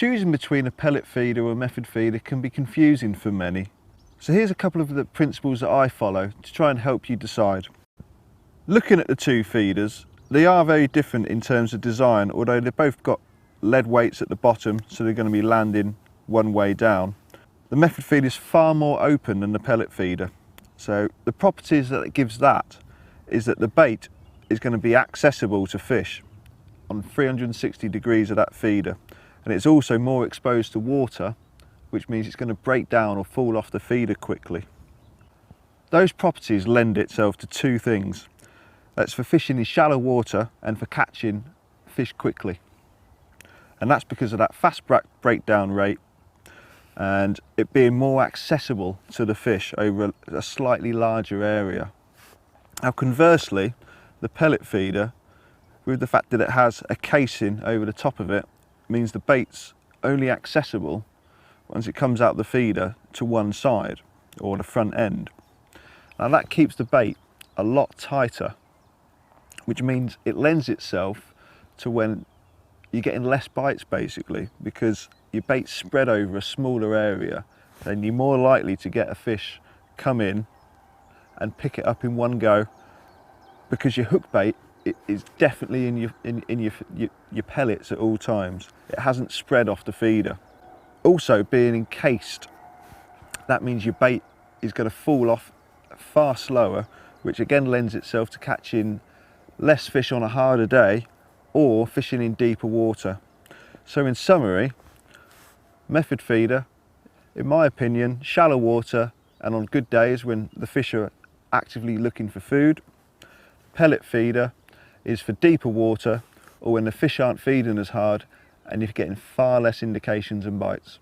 Choosing between a pellet feeder or a method feeder can be confusing for many. So here's a couple of the principles that I follow to try and help you decide. Looking at the two feeders, they are very different in terms of design, although they've both got lead weights at the bottom, so they're going to be landing one way down. The method feeder is far more open than the pellet feeder. So the properties that it gives that is that the bait is going to be accessible to fish on 360 degrees of that feeder. And it's also more exposed to water, which means it's going to break down or fall off the feeder quickly. Those properties lend itself to two things. That's for fishing in shallow water and for catching fish quickly. And that's because of that fast breakdown rate and it being more accessible to the fish over a slightly larger area. Now conversely, the pellet feeder, with the fact that it has a casing over the top of it, means the bait's only accessible once it comes out the feeder to one side or the front end. Now that keeps the bait a lot tighter, which means it lends itself to when you're getting less bites basically, because your bait's spread over a smaller area, then you're more likely to get a fish come in and pick it up in one go, because your hook bait is definitely in your pellets at all times. It hasn't spread off the feeder. Also, being encased, that means your bait is going to fall off far slower, which again lends itself to catching less fish on a harder day or fishing in deeper water. So in summary, method feeder, in my opinion, shallow water and on good days when the fish are actively looking for food. Pellet feeder is for deeper water or when the fish aren't feeding as hard and you're getting far less indications and bites.